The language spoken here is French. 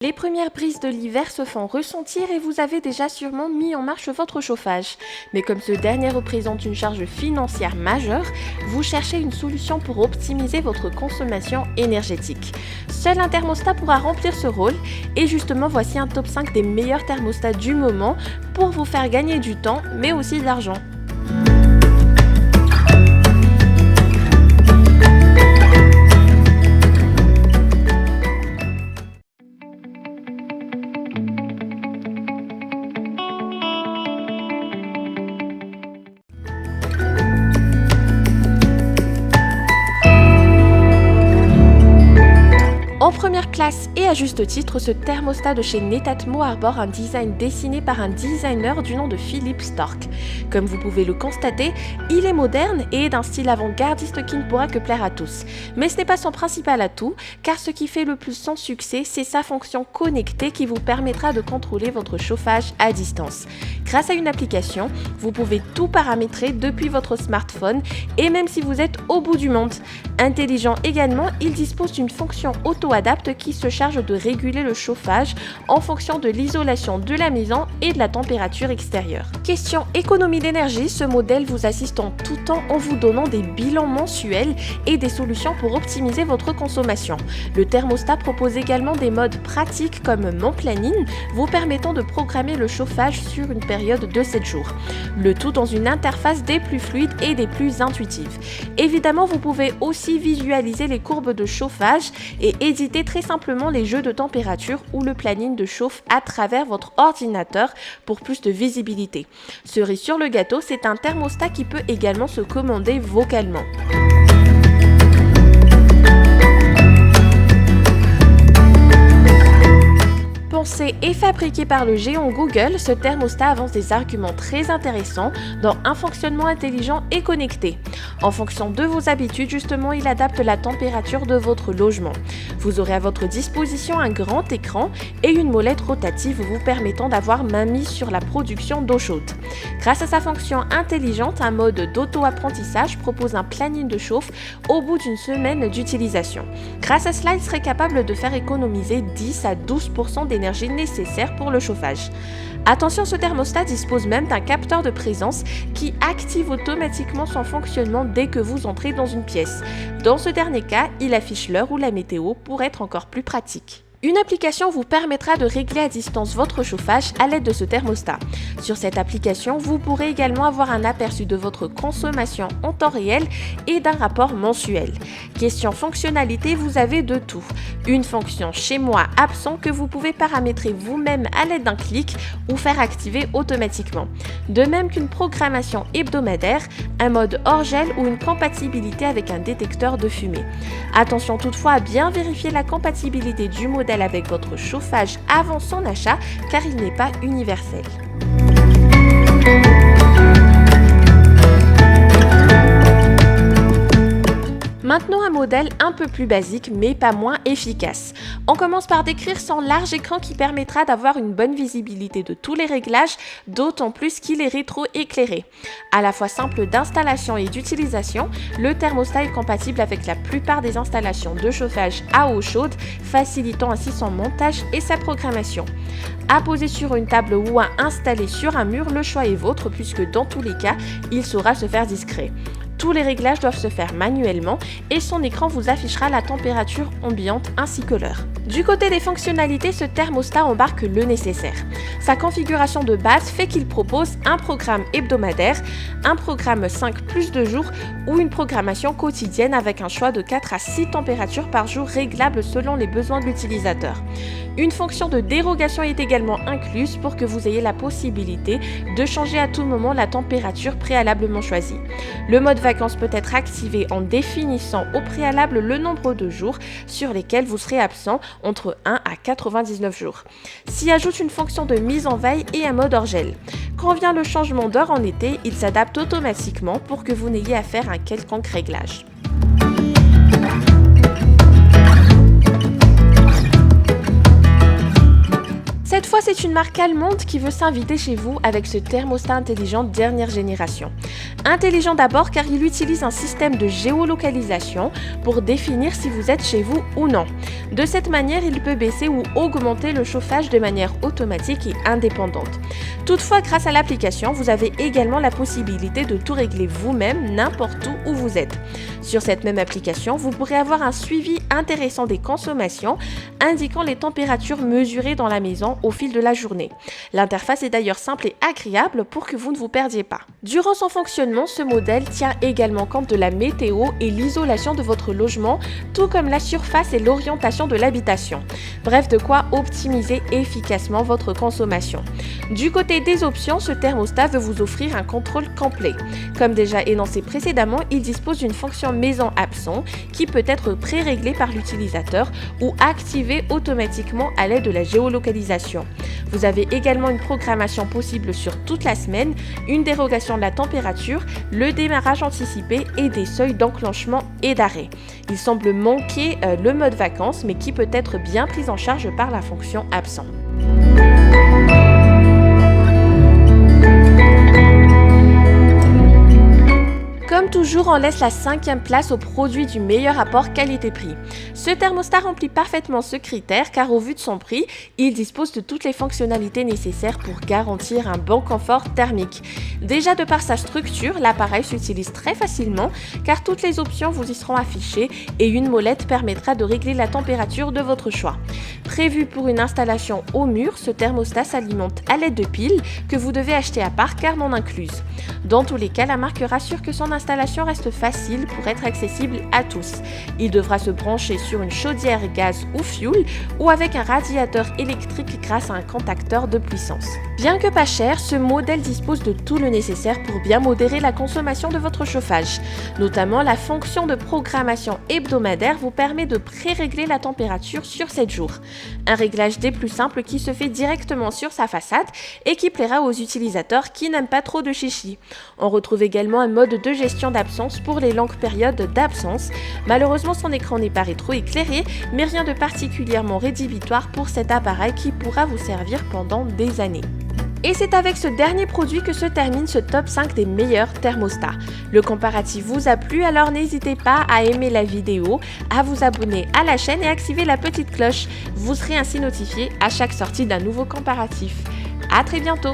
Les premières brises de l'hiver se font ressentir et vous avez déjà sûrement mis en marche votre chauffage. Mais comme ce dernier représente une charge financière majeure, vous cherchez une solution pour optimiser votre consommation énergétique. Seul un thermostat pourra remplir ce rôle et justement voici un top 5 des meilleurs thermostats du moment pour vous faire gagner du temps mais aussi de l'argent. En première place et à juste titre, ce thermostat de chez Netatmo arbore un design dessiné par un designer du nom de Philippe Stork. Comme vous pouvez le constater, il est moderne et est d'un style avant-gardiste qui ne pourra que plaire à tous. Mais ce n'est pas son principal atout, car ce qui fait le plus son succès, c'est sa fonction connectée qui vous permettra de contrôler votre chauffage à distance. Grâce à une application, vous pouvez tout paramétrer depuis votre smartphone et même si vous êtes au bout du monde. Intelligent également, il dispose d'une fonction auto-adapte qui se charge de réguler le chauffage en fonction de l'isolation de la maison et de la température extérieure. Question économie d'énergie, ce modèle vous assiste en tout temps en vous donnant des bilans mensuels et des solutions pour optimiser votre consommation. Le thermostat propose également des modes pratiques comme Mon Planning, vous permettant de programmer le chauffage sur une période de 7 jours. Le tout dans une interface des plus fluides et des plus intuitives. Évidemment, vous pouvez aussi visualiser les courbes de chauffage et éditer très simplement les jeux de température ou le planning de chauffe à travers votre ordinateur pour plus de visibilité. Cerise sur le gâteau, c'est un thermostat qui peut également se commander vocalement. Pensé et fabriqué par le géant Google, ce thermostat avance des arguments très intéressants dans un fonctionnement intelligent et connecté. En fonction de vos habitudes, justement, il adapte la température de votre logement. Vous aurez à votre disposition un grand écran et une molette rotative vous permettant d'avoir mainmise sur la production d'eau chaude. Grâce à sa fonction intelligente, un mode d'auto-apprentissage propose un planning de chauffe au bout d'une semaine d'utilisation. Grâce à cela, il serait capable de faire économiser 10 à 12% d'énergie nécessaire pour le chauffage. Attention, ce thermostat dispose même d'un capteur de présence qui active automatiquement son fonctionnement dès que vous entrez dans une pièce. Dans ce dernier cas, il affiche l'heure ou la météo pour être encore plus pratique. Une application vous permettra de régler à distance votre chauffage à l'aide de ce thermostat. Sur cette application, vous pourrez également avoir un aperçu de votre consommation en temps réel et d'un rapport mensuel. Question fonctionnalité, vous avez de tout. Une fonction chez moi absent que vous pouvez paramétrer vous-même à l'aide d'un clic ou faire activer automatiquement. De même qu'une programmation hebdomadaire, un mode hors gel ou une compatibilité avec un détecteur de fumée. Attention toutefois à bien vérifier la compatibilité du modèle avec votre chauffage avant son achat car il n'est pas universel. Maintenant un modèle un peu plus basique mais pas moins efficace. On commence par décrire son large écran qui permettra d'avoir une bonne visibilité de tous les réglages, d'autant plus qu'il est rétro-éclairé. À la fois simple d'installation et d'utilisation, le thermostat est compatible avec la plupart des installations de chauffage à eau chaude, facilitant ainsi son montage et sa programmation. À poser sur une table ou à installer sur un mur, le choix est vôtre puisque dans tous les cas, il saura se faire discret. Tous les réglages doivent se faire manuellement et son écran vous affichera la température ambiante ainsi que l'heure. Du côté des fonctionnalités, ce thermostat embarque le nécessaire. Sa configuration de base fait qu'il propose un programme hebdomadaire, un programme 5 plus 2 jours ou une programmation quotidienne avec un choix de 4 à 6 températures par jour réglables selon les besoins de l'utilisateur. Une fonction de dérogation est également incluse pour que vous ayez la possibilité de changer à tout moment la température préalablement choisie. Le mode vacances peut être activé en définissant au préalable le nombre de jours sur lesquels vous serez absent entre 1 à 99 jours. S'y ajoute une fonction de mise en veille et un mode hors gel. Quand vient le changement d'heure en été, il s'adapte automatiquement pour que vous n'ayez à faire un quelconque réglage. Cette fois, fois, c'est une marque allemande qui veut s'inviter chez vous avec ce thermostat intelligent dernière génération. Intelligent d'abord car il utilise un système de géolocalisation pour définir si vous êtes chez vous ou non. De cette manière, il peut baisser ou augmenter le chauffage de manière automatique et indépendante. Toutefois, grâce à l'application, vous avez également la possibilité de tout régler vous-même n'importe où vous êtes. Sur cette même application, vous pourrez avoir un suivi intéressant des consommations, indiquant les températures mesurées dans la maison au fil de la journée. L'interface est d'ailleurs simple et agréable pour que vous ne vous perdiez pas. Durant son fonctionnement, ce modèle tient également compte de la météo et l'isolation de votre logement, tout comme la surface et l'orientation de l'habitation. Bref, de quoi optimiser efficacement votre consommation. Du côté des options, ce thermostat veut vous offrir un contrôle complet. Comme déjà énoncé précédemment, il dispose d'une fonction maison absent qui peut être pré-réglée par l'utilisateur ou activée automatiquement à l'aide de la géolocalisation. Vous avez également une programmation possible sur toute la semaine, une dérogation de la température, le démarrage anticipé et des seuils d'enclenchement et d'arrêt. Il semble manquer le mode vacances, mais qui peut être bien pris en charge par la fonction absent. Comme toujours, on laisse la 5e place au produit du meilleur rapport qualité-prix. Ce thermostat remplit parfaitement ce critère car au vu de son prix, il dispose de toutes les fonctionnalités nécessaires pour garantir un bon confort thermique. Déjà de par sa structure, l'appareil s'utilise très facilement car toutes les options vous y seront affichées et une molette permettra de régler la température de votre choix. Prévu pour une installation au mur, ce thermostat s'alimente à l'aide de piles que vous devez acheter à part car non incluses. Dans tous les cas, la marque rassure que son installation reste facile pour être accessible à tous. Il devra se brancher sur une chaudière gaz ou fioul ou avec un radiateur électrique grâce à un contacteur de puissance. Bien que pas cher, ce modèle dispose de tout le nécessaire pour bien modérer la consommation de votre chauffage. Notamment, la fonction de programmation hebdomadaire vous permet de pré-régler la température sur 7 jours. Un réglage des plus simples qui se fait directement sur sa façade et qui plaira aux utilisateurs qui n'aiment pas trop de chichi. On retrouve également un mode de gestion d'absence pour les longues périodes d'absence. Malheureusement, son écran n'est pas rétro-éclairé, mais rien de particulièrement rédhibitoire pour cet appareil qui pourra vous servir pendant des années. Et c'est avec ce dernier produit que se termine ce top 5 des meilleurs thermostats. Le comparatif vous a plu, alors n'hésitez pas à aimer la vidéo, à vous abonner à la chaîne et activer la petite cloche. Vous serez ainsi notifié à chaque sortie d'un nouveau comparatif. À très bientôt!